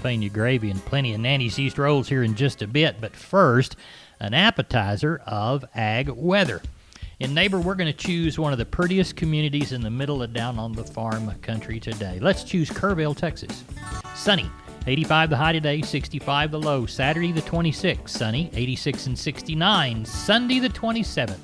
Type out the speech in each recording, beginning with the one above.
jalapeno gravy and plenty of Nanny's East rolls here in just a bit. But first, an appetizer of ag weather. In Neighbor, we're going to choose one of the prettiest communities in the middle of down on the farm country today. Let's choose Kerrville, Texas. Sunny, 85 the high today, 65 the low. Saturday the 26th, sunny, 86 and 69. Sunday the 27th.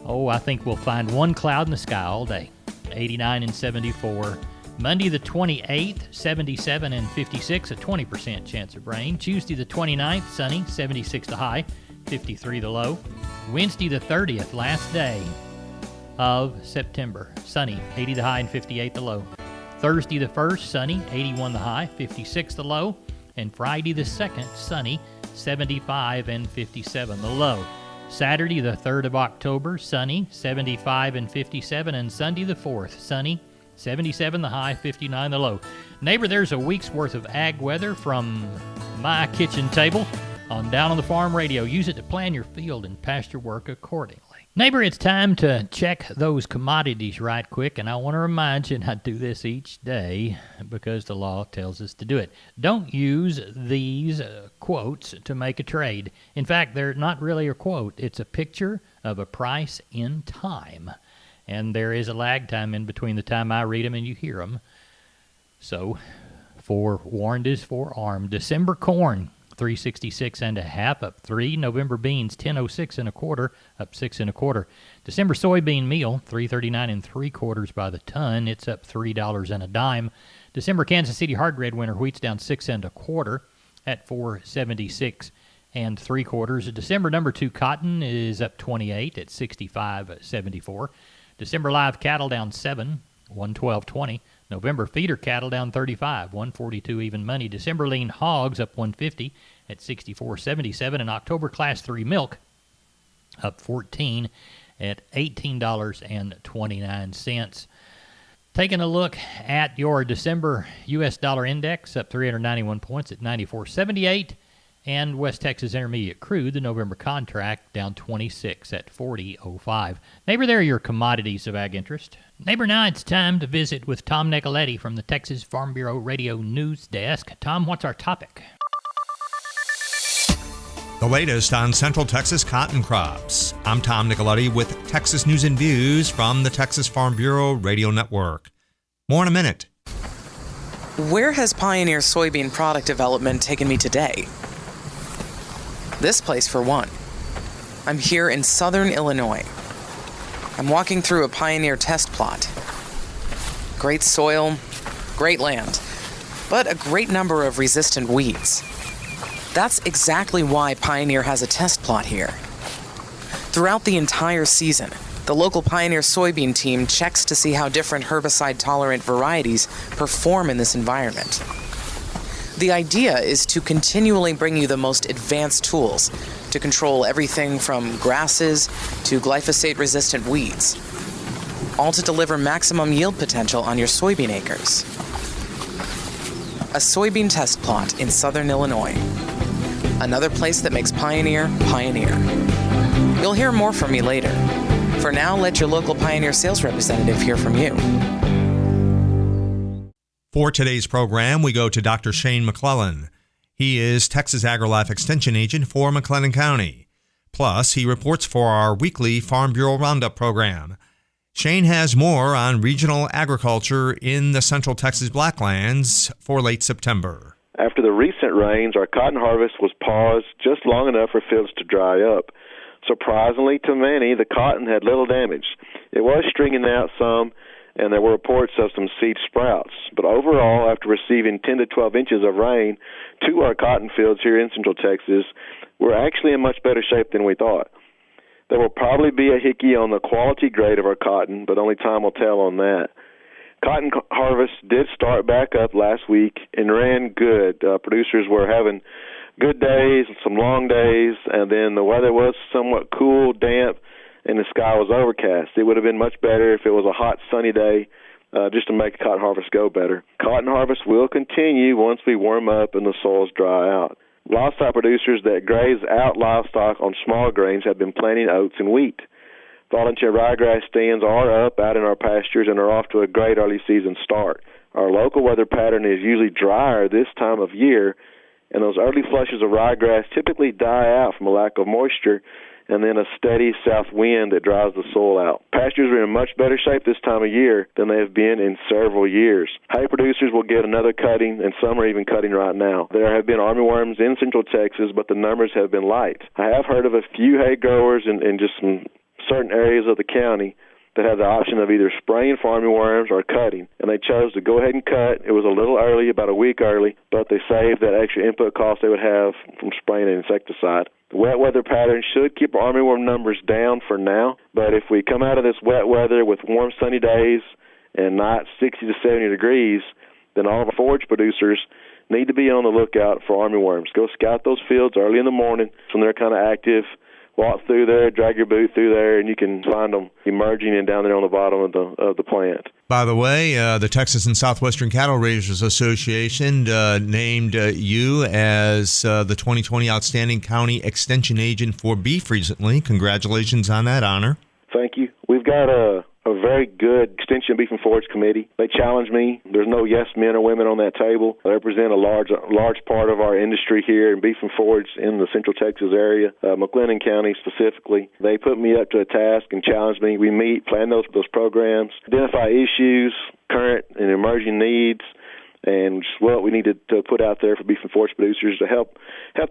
Oh, I think we'll find one cloud in the sky all day, 89 and 74. Monday the 28th, 77 and 56, a 20% chance of rain. Tuesday the 29th, sunny, 76 the high, 53 the low. Wednesday the 30th, last day of September, sunny, 80 the high and 58 the low. Thursday the 1st, sunny, 81 the high, 56 the low. And Friday the 2nd, sunny, 75 and 57 the low. Saturday the 3rd of October, sunny, 75 and 57. And Sunday the 4th, sunny, 77 the high, 59 the low. Neighbor, there's a week's worth of ag weather from my kitchen table on Down on the Farm Radio. Use it to plan your field and pasture work accordingly. Neighbor, it's time to check those commodities right quick, and I want to remind you, and I do this each day because the law tells us to do it. Don't use these quotes to make a trade. In fact, they're not really a quote. It's a picture of a price in time, and there is a lag time in between the time I read them and you hear them. So, forewarned is forearmed. December corn, 366 and a half, up 3. November beans, 1006 and a quarter, up 6 and a quarter. December soybean meal, 339 and 3/4 by the ton. It's up $3 and a dime. December Kansas City hard red winter wheat's down 6 and a quarter at 476 and 3/4. December number 2 cotton is up 28 at 65.74. December live cattle down 7, 112.20. November feeder cattle down 35, 142 even money. December lean hogs up 150 at 64.77. And October class 3 milk up 14 at $18.29. Taking a look at your December U.S. dollar index, up 391 points at 94.78. And West Texas Intermediate crude, the November contract, down 26 at 40.05. Neighbor, there are your commodities of ag interest. Neighbor, now it's time to visit with Tom Nicoletti from the Texas Farm Bureau Radio News Desk. Tom, what's our topic? The latest on Central Texas cotton crops. I'm Tom Nicoletti with Texas News and Views from the Texas Farm Bureau Radio Network. More in a minute. Where has Pioneer soybean product development taken me today? This place, for one. I'm here in southern Illinois. I'm walking through a Pioneer test plot. Great soil, great land, but a great number of resistant weeds. That's exactly why Pioneer has a test plot here. Throughout the entire season, the local Pioneer soybean team checks to see how different herbicide-tolerant varieties perform in this environment. The idea is to continually bring you the most advanced tools to control everything from grasses to glyphosate-resistant weeds, all to deliver maximum yield potential on your soybean acres. A soybean test plot in southern Illinois. Another place that makes Pioneer, Pioneer. You'll hear more from me later. For now, let your local Pioneer sales representative hear from you. For today's program, we go to Dr. Shane McClellan. He is Texas AgriLife Extension Agent for McLennan County. Plus, he reports for our weekly Farm Bureau Roundup program. Shane has more on regional agriculture in the Central Texas Blacklands for late September. After the recent rains, our cotton harvest was paused just long enough for fields to dry up. Surprisingly to many, the cotton had little damage. It was stringing out some, and there were reports of some seed sprouts. But overall, after receiving 10 to 12 inches of rain to our cotton fields here in Central Texas, we're actually in much better shape than we thought. There will probably be a hickey on the quality grade of our cotton, but only time will tell on that. Cotton harvest did start back up last week and ran good. Producers were having good days, some long days, and then the weather was somewhat cool, damp, and the sky was overcast. It would have been much better if it was a hot, sunny day, just to make the cotton harvest go better. Cotton harvest will continue once we warm up and the soils dry out. Livestock producers that graze out livestock on small grains have been planting oats and wheat. Volunteer ryegrass stands are up out in our pastures and are off to a great early season start. Our local weather pattern is usually drier this time of year, and those early flushes of ryegrass typically die out from a lack of moisture and then a steady south wind that dries the soil out. Pastures are in much better shape this time of year than they have been in several years. Hay producers will get another cutting, and some are even cutting right now. There have been armyworms in central Texas, but the numbers have been light. I have heard of a few hay growers in just some certain areas of the county that have the option of either spraying for armyworms or cutting, and they chose to go ahead and cut. It was a little early, about a week early, but they saved that extra input cost they would have from spraying an insecticide. The wet weather pattern should keep our armyworm numbers down for now, but if we come out of this wet weather with warm, sunny days and not 60 to 70 degrees, then all of our forage producers need to be on the lookout for armyworms. Go scout those fields early in the morning when they're kind of active. Walk through there, drag your boot through there, and you can find them emerging and down there on the bottom of the plant. By the way, the Texas and Southwestern Cattle Raisers Association named you as the 2020 Outstanding County Extension Agent for Beef recently. Congratulations on that honor. Thank you. We've got a very good Extension Beef and Forage Committee. They challenge me. There's no yes men or women on that table. They represent a large part of our industry here in beef and forage in the Central Texas area, McLennan County specifically. They put me up to a task and challenge me. We meet, plan those programs, identify issues, current and emerging needs, and just what we need to put out there for beef and forage producers to help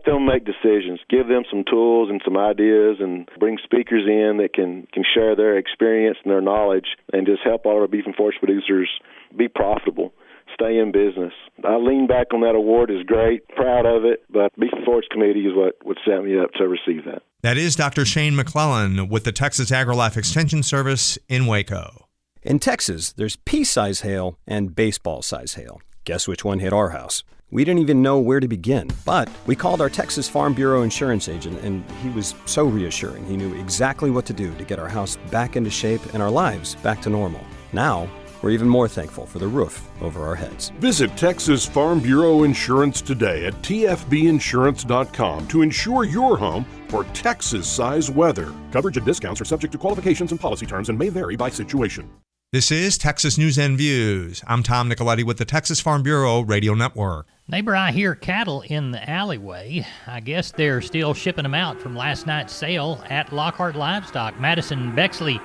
them make decisions, give them some tools and some ideas, and bring speakers in that can share their experience and their knowledge and just help all of our beef and forage producers be profitable, stay in business. I lean back on that award. It's great, proud of it, but Beef and Forage Committee is what set me up to receive that. That is Dr. Shane McClellan with the Texas AgriLife Extension Service in Waco. In Texas, there's pea-size hail and baseball-size hail. Guess which one hit our house? We didn't even know where to begin, but we called our Texas Farm Bureau insurance agent, and he was so reassuring. He knew exactly what to do to get our house back into shape and our lives back to normal. Now, we're even more thankful for the roof over our heads. Visit Texas Farm Bureau Insurance today at tfbinsurance.com to insure your home for Texas-size weather. Coverage and discounts are subject to qualifications and policy terms and may vary by situation. This is Texas News and Views. I'm Tom Nicoletti with the Texas Farm Bureau Radio Network. Neighbor, I hear cattle in the alleyway. I guess they're still shipping them out from last night's sale at Lockhart Livestock. Madison Bexley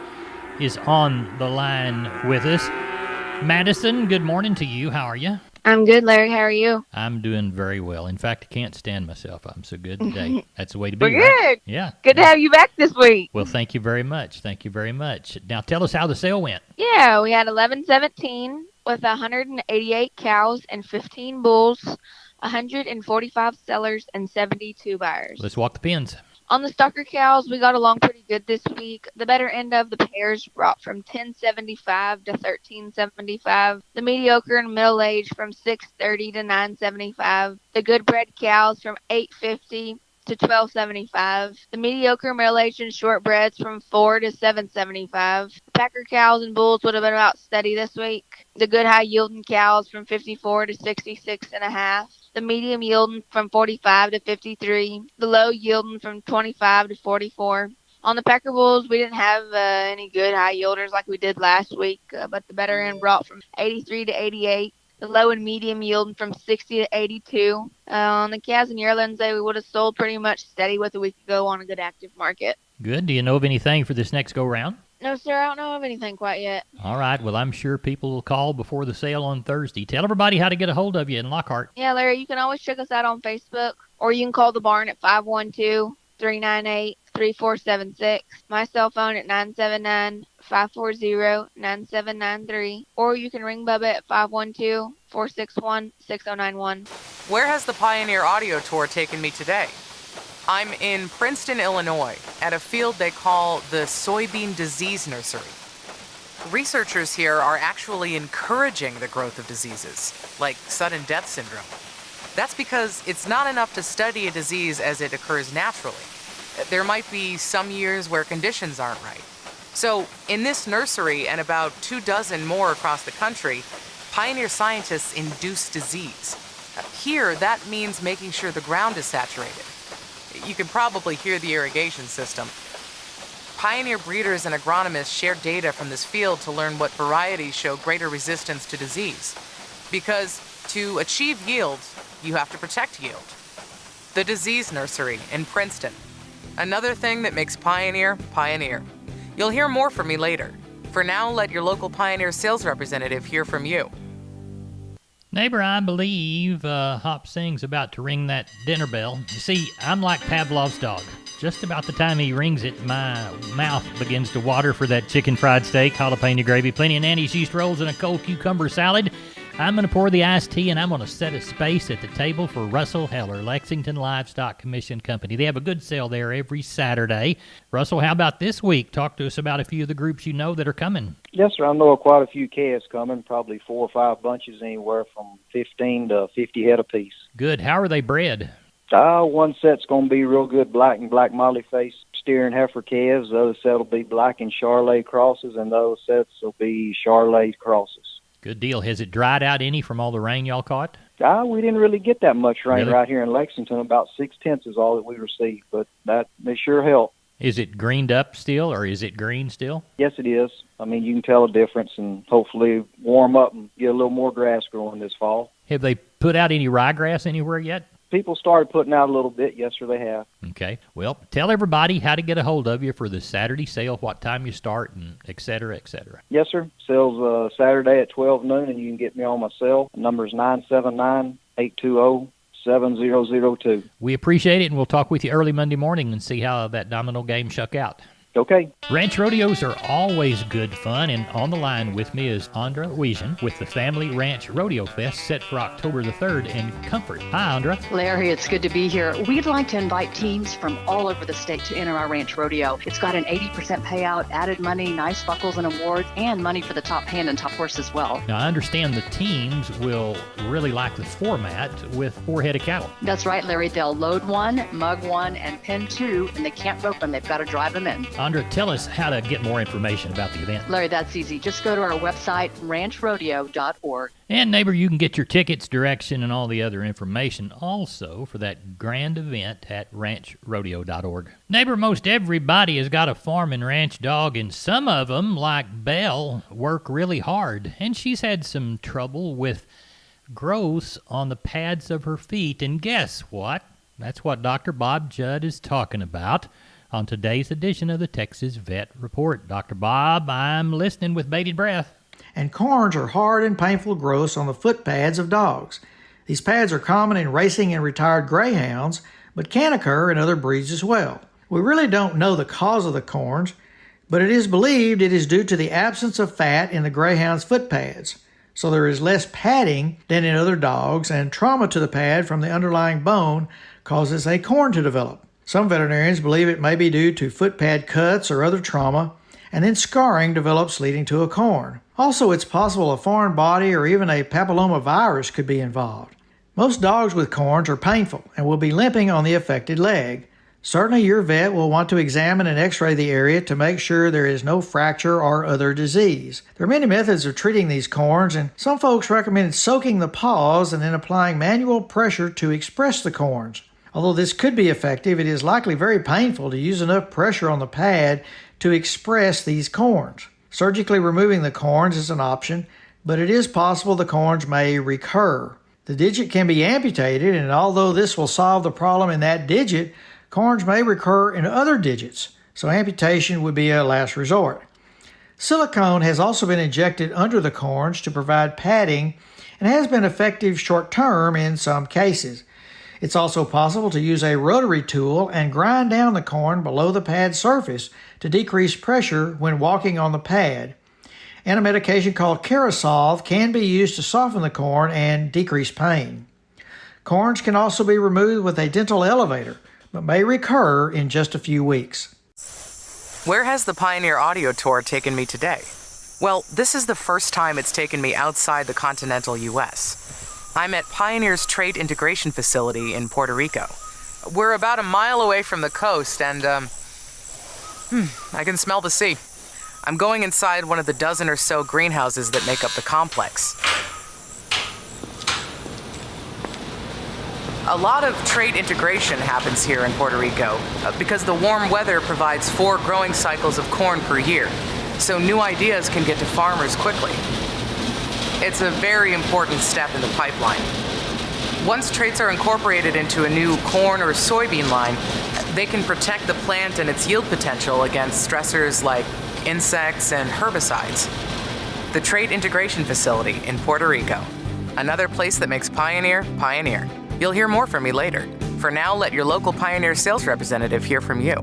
is on the line with us. Madison, good morning to you. How are you? I'm good, Larry. How are you? I'm doing very well. In fact, I can't stand myself. I'm so good today. That's the way to be. We're right? good. Yeah. Good to have you back this week. Well, thank you very much. Thank you very much. Now, tell us how the sale went. Yeah, we had 1117 with 188 cows and 15 bulls, 145 sellers, and 72 buyers. Let's walk the pens. On the stocker cows, we got along pretty good this week. The better end of the pairs brought from 1075 to 1375. The mediocre and middle age from 630 to 975. The good bred cows from 850 to 1275. The mediocre middle aged and short breds from 4 to 775. The packer cows and bulls would have been about steady this week. The good high yielding cows from 54 to 66.5. The medium yielding from 45 to 53. The low yielding from 25 to 44. On the packer bulls, we didn't have any good high yielders like we did last week, but the better end brought from 83 to 88. The low and medium yielding from 60 to 82. On the calves and yearlings, they would have sold pretty much steady with a week ago on a good active market. Good. Do you know of anything for this next go-round? No, sir, I don't know of anything quite yet. All right. Well, I'm sure people will call before the sale on Thursday. Tell everybody how to get a hold of you in Lockhart. Yeah, Larry, you can always check us out on Facebook, or you can call the barn at 512-398-3476. My cell phone at 979-540-9793, or you can ring Bubba at 512-461-6091. Where has the Pioneer Audio Tour taken me today? I'm in Princeton, Illinois, at a field they call the Soybean Disease Nursery. Researchers here are actually encouraging the growth of diseases, like sudden death syndrome. That's because it's not enough to study a disease as it occurs naturally. There might be some years where conditions aren't right. So, in this nursery and about 24 more across the country, Pioneer scientists induce disease. Here, that means making sure the ground is saturated. You can probably hear the irrigation system. Pioneer breeders and agronomists share data from this field to learn what varieties show greater resistance to disease. Because to achieve yield, you have to protect yield. The Disease Nursery in Princeton. Another thing that makes Pioneer, Pioneer. You'll hear more from me later. For now, let your local Pioneer sales representative hear from you. Neighbor, I believe Hop Sing's about to ring that dinner bell. You see, I'm like Pavlov's dog. Just about the time he rings it, my mouth begins to water for that chicken fried steak, jalapeno gravy, plenty of Nanny's yeast rolls, and a cold cucumber salad. I'm going to pour the iced tea, and I'm going to set a space at the table for Russell Heller, Lexington Livestock Commission Company. They have a good sale there every Saturday. Russell, how about this week? Talk to us about a few of the groups you know that are coming. Yes, sir. I know of quite a few calves coming, probably 4 or 5 bunches, anywhere from 15 to 50 head apiece. Good. How are they bred? One set's going to be real good black and black molly face steer and heifer calves. The other set will be black and Charolais crosses, and those sets will be Charolais crosses. Good deal. Has it dried out any from all the rain y'all caught? We didn't really get that much rain Really? right here in Lexington. About 6/10 is all that we received, but they sure helped. Is it greened up still, or is it green still? Yes, it is. I mean, you can tell a difference and hopefully warm up and get a little more grass growing this fall. Have they put out any ryegrass anywhere yet? People started putting out a little bit. Yes, sir, they have. Okay. Well, tell everybody how to get a hold of you for the Saturday sale, what time you start, and et cetera, et cetera. Yes, sir. Sales Saturday at 12 noon, and you can get me on my cell. The number is 979-820-7002. We appreciate it, and we'll talk with you early Monday morning and see how that domino game shook out. Okay. Ranch rodeos are always good fun, and on the line with me is Andra Wiesen with the Family Ranch Rodeo Fest set for October the 3rd in Comfort. Hi, Andra. Larry, it's good to be here. We'd like to invite teams from all over the state to enter our ranch rodeo. It's got an 80% payout, added money, nice buckles and awards, and money for the top hand and top horse as well. Now, I understand the teams will really like the format with 4 head of cattle. That's right, Larry. They'll load 1, mug 1, and pen 2, and they can't rope them. They've got to drive them in. Andra, tell us how to get more information about the event. Larry, that's easy. Just go to our website, ranchrodeo.org. And neighbor, you can get your tickets, direction, and all the other information also for that grand event at ranchrodeo.org. Neighbor, most everybody has got a farm and ranch dog, and some of them, like Belle, work really hard. And she's had some trouble with growths on the pads of her feet. And guess what? That's what Dr. Bob Judd is talking about on today's edition of the Texas Vet Report. Dr. Bob, I'm listening with bated breath. And corns are hard and painful growths on the foot pads of dogs. These pads are common in racing and retired greyhounds, but can occur in other breeds as well. We really don't know the cause of the corns, but it is believed it is due to the absence of fat in the greyhound's foot pads. So there is less padding than in other dogs, and trauma to the pad from the underlying bone causes a corn to develop. Some veterinarians believe it may be due to foot pad cuts or other trauma, and then scarring develops leading to a corn. Also, it's possible a foreign body or even a papilloma virus could be involved. Most dogs with corns are painful and will be limping on the affected leg. Certainly, your vet will want to examine and x-ray the area to make sure there is no fracture or other disease. There are many methods of treating these corns, and some folks recommend soaking the paws and then applying manual pressure to express the corns. Although this could be effective, it is likely very painful to use enough pressure on the pad to express these corns. Surgically removing the corns is an option, but it is possible the corns may recur. The digit can be amputated, and although this will solve the problem in that digit, corns may recur in other digits, so amputation would be a last resort. Silicone has also been injected under the corns to provide padding and has been effective short-term in some cases. It's also possible to use a rotary tool and grind down the corn below the pad surface to decrease pressure when walking on the pad. And a medication called Carasolve can be used to soften the corn and decrease pain. Corns can also be removed with a dental elevator, but may recur in just a few weeks. Where has the Pioneer Audio Tour taken me today? Well, this is the first time it's taken me outside the continental U.S. I'm at Pioneer's Trade Integration Facility in Puerto Rico. We're about a mile away from the coast, and, I can smell the sea. I'm going inside one of the dozen or so greenhouses that make up the complex. A lot of trade integration happens here in Puerto Rico because the warm weather provides 4 growing cycles of corn per year, so new ideas can get to farmers quickly. It's a very important step in the pipeline. Once traits are incorporated into a new corn or soybean line, they can protect the plant and its yield potential against stressors like insects and herbicides. The Trait Integration Facility in Puerto Rico. Another place that makes Pioneer, Pioneer. You'll hear more from me later. For now, let your local Pioneer sales representative hear from you.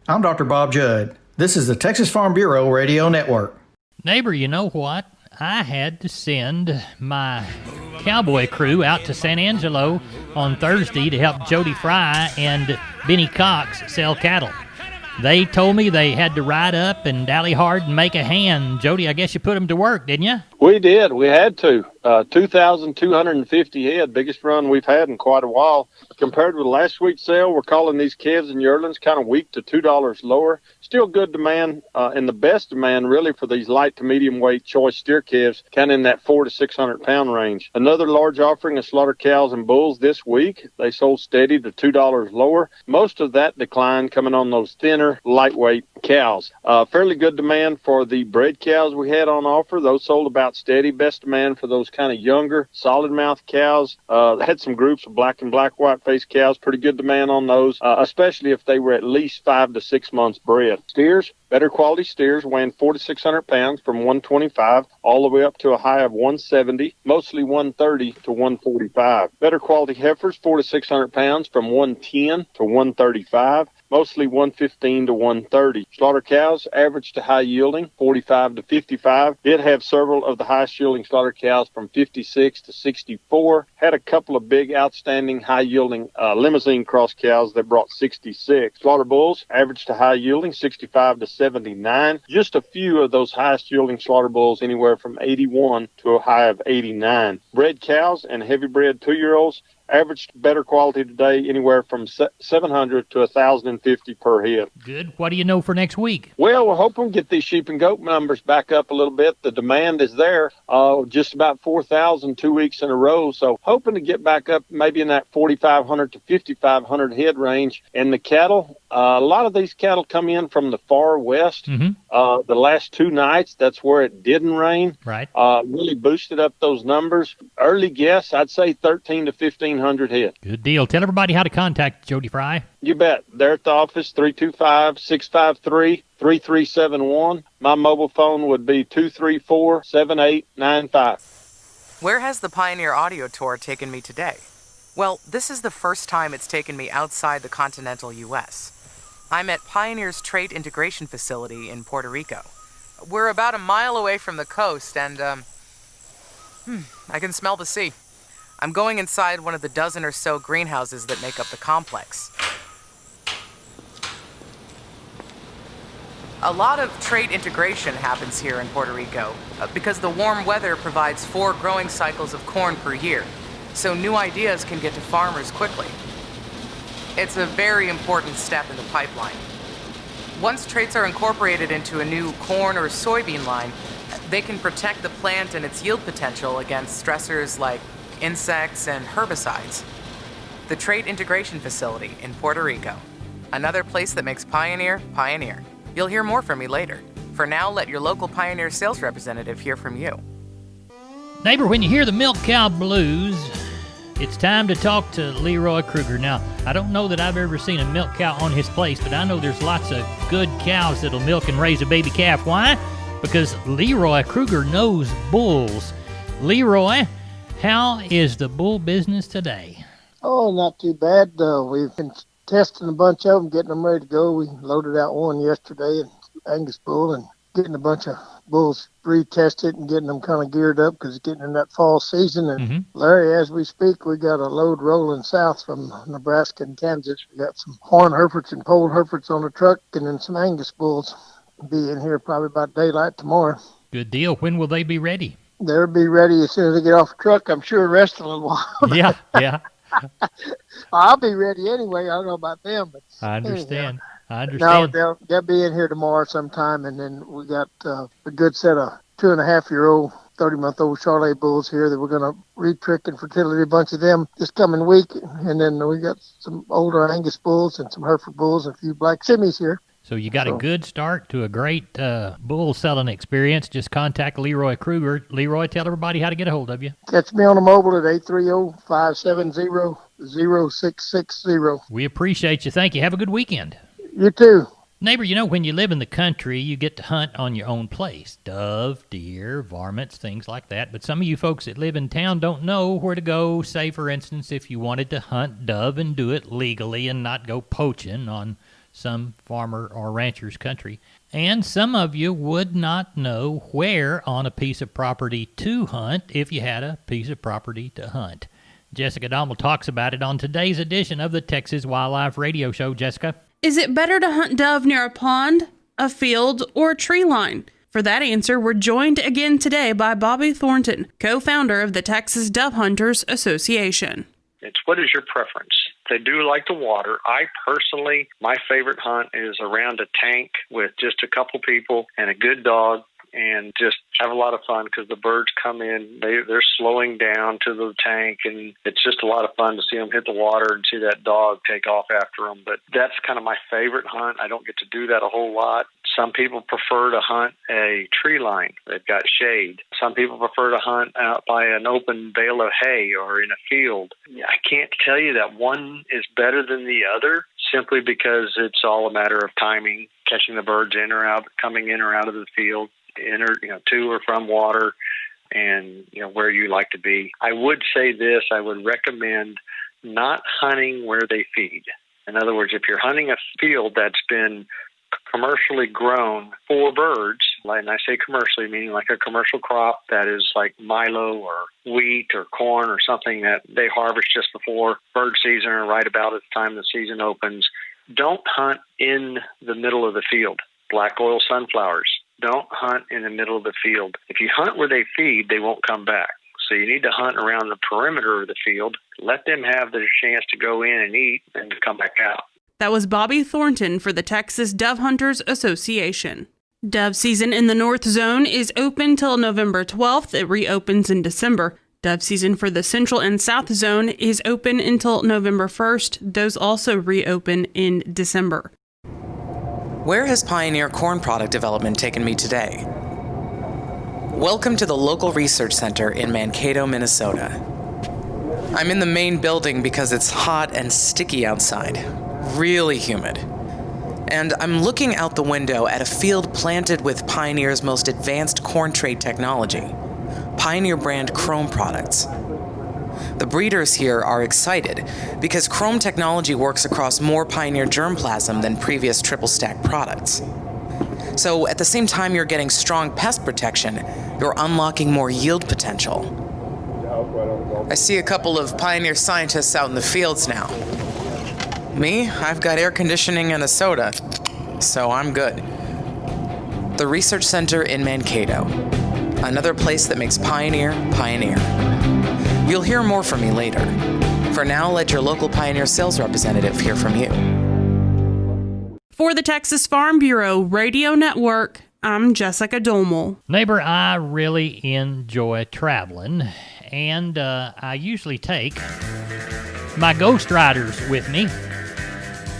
I'm Dr. Bob Judd. This is the Texas Farm Bureau Radio Network. Neighbor, you know what? I had to send my cowboy crew out to San Angelo on Thursday to help Jody Fry and Benny Cox sell cattle. They told me they had to ride up and dally hard and make a hand. Jody, I guess you put them to work, didn't you? We did. We had to. 2,250 head, biggest run we've had in quite a while. Compared with last week's sale, we're calling these calves and yearlings kind of weak to $2 lower. Still good demand, and the best demand really for these light to medium weight choice steer calves, kind of in that 400 to 600 pound range. Another large offering of slaughter cows and bulls this week. They sold steady to $2 lower. Most of that decline coming on those thinner, lightweight cows. Fairly good demand for the bred cows we had on offer. Those sold about steady. Best demand for those kind of younger, solid mouth cows. Had some groups of black and black white faced cows. Pretty good demand on those, especially if they were at least 5 to 6 months bred. Steers, better quality steers weighing 400 to 600 pounds from 125 all the way up to a high of 170, mostly 130 to 145. Better quality heifers, 400 to 600 pounds from 110 to 135. Mostly 115 to 130. Slaughter cows, average to high yielding, 45 to 55. Did have several of the highest yielding slaughter cows from 56 to 64. Had a couple of big outstanding high yielding limousine cross cows that brought 66. Slaughter bulls, average to high yielding, 65 to 79. Just a few of those highest yielding slaughter bulls anywhere from 81 to a high of 89. Bred cows and heavy bred 2-year-olds, averaged better quality today, anywhere from 700 to 1,050 per head. Good. What do you know for next week? Well, we're hoping to get these sheep and goat numbers back up a little bit. The demand is there, just about 4,000 2 weeks in a row. So hoping to get back up maybe in that 4,500 to 5,500 head range. And the cattle, a lot of these cattle come in from the far west. The last 2 nights, that's where it didn't rain. Right. Really boosted up those numbers. Early guess, I'd say 13 to 1,500 head. Good deal. Tell everybody how to contact Jody Fry. You bet. They're at the office, 325-653-3371. My mobile phone would be 234-7895. Where has the Pioneer Audio Tour taken me today? Well, this is the first time it's taken me outside the continental U.S. I'm at Pioneer's Trait Integration Facility in Puerto Rico. We're about a mile away from the coast, and, I can smell the sea. I'm going inside one of the dozen or so greenhouses that make up the complex. A lot of trait integration happens here in Puerto Rico because the warm weather provides 4 growing cycles of corn per year, so new ideas can get to farmers quickly. It's a very important step in the pipeline. Once traits are incorporated into a new corn or soybean line, they can protect the plant and its yield potential against stressors like insects and herbicides. The Trait Integration Facility in Puerto Rico. Another place that makes Pioneer, Pioneer. You'll hear more from me later. For now, let your local Pioneer sales representative hear from you. Neighbor, when you hear the milk cow blues, it's time to talk to Leroy Kruger. Now, I don't know that I've ever seen a milk cow on his place, but I know there's lots of good cows that'll milk and raise a baby calf. Why? Because Leroy Kruger knows bulls. Leroy, how is the bull business today? Oh, not too bad. We've been testing a bunch of them, getting them ready to go. We loaded out one yesterday, an Angus bull, and getting a bunch of bulls retested and getting them kind of geared up because it's getting in that fall season. And Larry, as we speak, we got a load rolling south from Nebraska and Kansas. We got some horn Herefords and pole Herefords on the truck, and then some Angus bulls. Be in here probably about daylight tomorrow. Good deal. When will they be ready? They'll be ready as soon as they get off the truck. I'm sure rest a little while. Yeah. I'll be ready anyway. I don't know about them, but I understand. No, they'll be in here tomorrow sometime, and then we got a good set of 2.5-year-old, 30-month-old Charolais bulls here that we're going to retrick and fertility a bunch of them this coming week, and then we got some older Angus bulls and some Hereford bulls and a few black Simmies here. So you got a good start to a great bull selling experience. Just contact Leroy Kruger. Leroy, tell everybody how to get a hold of you. Catch me on the mobile at 830-570-0660. We appreciate you. Thank you. Have a good weekend. You too. Neighbor, you know, when you live in the country, you get to hunt on your own place. Dove, deer, varmints, things like that. But some of you folks that live in town don't know where to go. Say, for instance, if you wanted to hunt dove and do it legally and not go poaching on some farmer or rancher's country. And some of you would not know where on a piece of property to hunt if you had a piece of property to hunt. Jessica Dommel talks about it on today's edition of the Texas Wildlife Radio Show. Jessica? Is it better to hunt dove near a pond, a field, or a tree line? For that answer, we're joined again today by Bobby Thornton, co-founder of the Texas Dove Hunters Association. It's what is your preference? They do like the water. I personally, my favorite hunt is around a tank with just a couple people and a good dog, and just have a lot of fun because the birds come in, they're slowing down to the tank, and it's just a lot of fun to see them hit the water and see that dog take off after them. But that's kind of my favorite hunt. I don't get to do that a whole lot. Some people prefer to hunt a tree line. They've got shade. Some people prefer to hunt out by an open bale of hay or in a field. I can't tell you that one is better than the other simply because it's all a matter of timing, catching the birds in or out, coming in or out of the field, to or from water, and where you like to be. I would say this: I would recommend not hunting where they feed. In other words, if you're hunting a field that's been commercially grown for birds, and I say commercially meaning like a commercial crop that is like milo or wheat or corn or something that they harvest just before bird season or right about at the time the season opens, don't hunt in the middle of the field. Black oil sunflowers. Don't hunt in the middle of the field. If you hunt where they feed, they won't come back. So you need to hunt around the perimeter of the field. Let them have their chance to go in and eat and to come back out. That was Bobby Thornton for the Texas Dove Hunters Association. Dove season in the North Zone is open till November 12th. It reopens in December. Dove season for the Central and South Zone is open until November 1st. Those also reopen in December. Where has Pioneer Corn Product Development taken me today? Welcome to the local research center in Mankato, Minnesota. I'm in the main building because it's hot and sticky outside, really humid. And I'm looking out the window at a field planted with Pioneer's most advanced corn trait technology, Pioneer brand Chrome products. The breeders here are excited because Chrome technology works across more Pioneer germplasm than previous triple stack products. So at the same time you're getting strong pest protection, you're unlocking more yield potential. I see a couple of Pioneer scientists out in the fields now. Me, I've got air conditioning and a soda, so I'm good. The Research Center in Mankato, another place that makes Pioneer, Pioneer. You'll hear more from me later. For now, let your local Pioneer sales representative hear from you. For the Texas Farm Bureau Radio Network, I'm Jessica Dommel. Neighbor, I really enjoy traveling, and I usually take my Ghost Riders with me.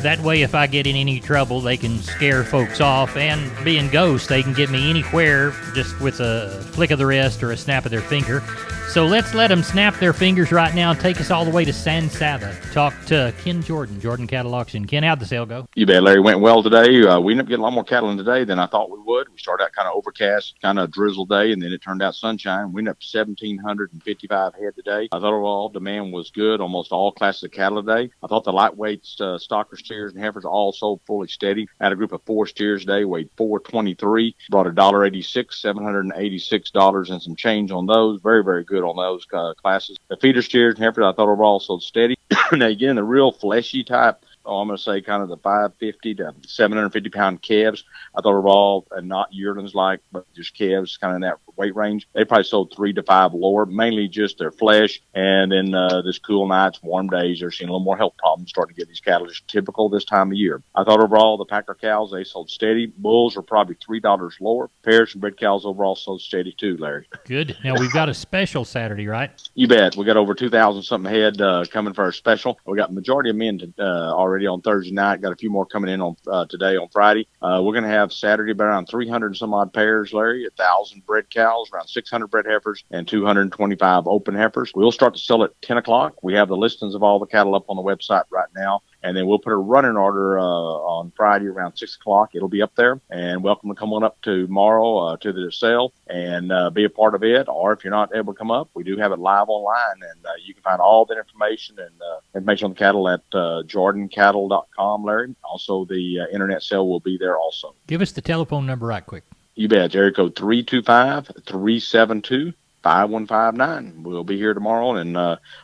That way, if I get in any trouble, they can scare folks off, and being ghosts, they can get me anywhere just with a flick of the wrist or a snap of their finger. So let's let them snap their fingers right now and take us all the way to San Saba. Talk to Ken Jordan Cattle Auction. Ken, how'd the sale go? You bet, Larry. Went well today. We ended up getting a lot more cattle in today than I thought we would. We started out kind of overcast, kind of drizzle day, and then it turned out sunshine. We ended up 1,755 head today. I thought overall demand was good, almost all classes of cattle today. I thought the lightweights, stocker steers and heifers all sold fully steady. I had a group of 4 steers today, weighed 423, brought $1.86, $786 and some change on those. Very, very good on those classes. The feeder steers and heifers I thought overall sold steady. Now again, the real fleshy type, I'm going to say kind of the 550 to 750 pound calves. I thought overall, and not yearlings like, but just calves kind of in that weight range. They probably sold 3 to 5 lower, mainly just their flesh. And then this cool nights, warm days, they're seeing a little more health problems starting to get these cattle, just typical this time of year. I thought overall the packer cows, they sold steady. Bulls were probably $3 lower. Pairs and bred cows overall sold steady too, Larry. Good. Now we've got a special Saturday, right? You bet. We got over 2,000 something head coming for our special. We got majority of men already already on Thursday night. Got a few more coming in on today on Friday. We're going to have Saturday about around 300 and some odd pairs, Larry, 1,000 bred cows, around 600 bred heifers, and 225 open heifers. We'll start to sell at 10 o'clock. We have the listings of all the cattle up on the website right now. And then we'll put a running order on Friday around 6 o'clock. It'll be up there. And welcome to come on up tomorrow to the sale and be a part of it. Or if you're not able to come up, we do have it live online. And you can find all that information and information on the cattle at jordancattle.com, Larry. Also, the internet sale will be there also. Give us the telephone number right quick. You bet. Area code 325-372-5159. We'll be here tomorrow and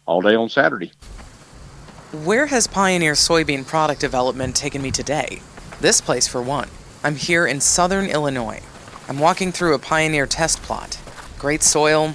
all day on Saturday. Where has Pioneer soybean product development taken me today? This place, for one. I'm here in southern Illinois. I'm walking through a Pioneer test plot. Great soil,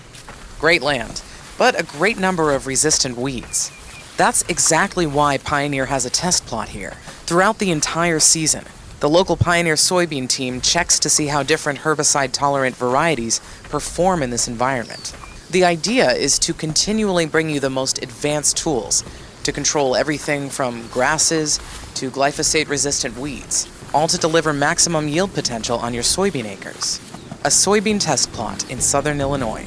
great land, but a great number of resistant weeds. That's exactly why Pioneer has a test plot here. Throughout the entire season, the local Pioneer soybean team checks to see how different herbicide-tolerant varieties perform in this environment. The idea is to continually bring you the most advanced tools to control everything from grasses to glyphosate-resistant weeds, all to deliver maximum yield potential on your soybean acres. A soybean test plot in southern Illinois.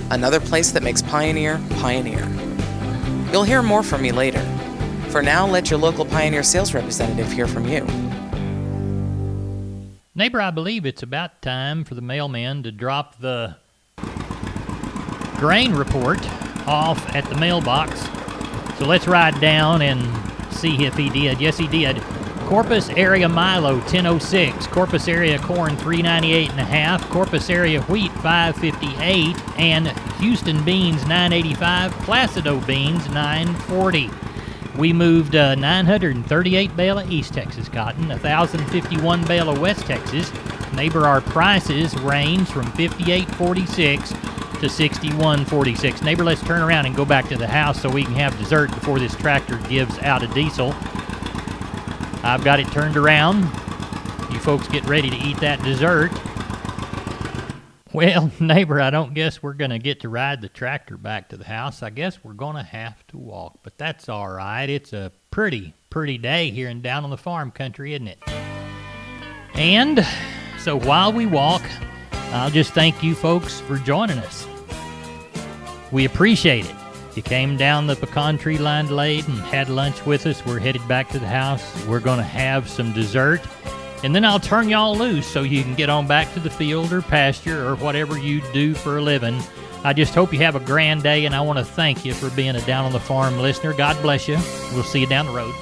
Another place that makes Pioneer, Pioneer. You'll hear more from me later. For now, let your local Pioneer sales representative hear from you. Neighbor, I believe it's about time for the mailman to drop the grain report off at the mailbox. So let's ride down and see if he did. Yes, he did. Corpus area Milo, 1006. Corpus area corn, 398.5. Corpus area wheat, 558. And Houston beans, 985. Placido beans, 940. We moved 938 bale of East Texas cotton, 1,051 bale of West Texas. Neighbor, our prices range from $58.46 to $61.46. Neighbor, let's turn around and go back to the house so we can have dessert before this tractor gives out a diesel. I've got it turned around. You folks get ready to eat that dessert. Well, neighbor, I don't guess we're going to get to ride the tractor back to the house. I guess we're going to have to walk, but that's all right. It's a pretty day here and down on the farm country, isn't it? And so while we walk, I'll just thank you folks for joining us. We appreciate it. You came down the pecan tree line lane and had lunch with us. We're headed back to the house. We're going to have some dessert. And then I'll turn y'all loose so you can get on back to the field or pasture or whatever you do for a living. I just hope you have a grand day, and I want to thank you for being a Down on the Farm listener. God bless you. We'll see you down the road.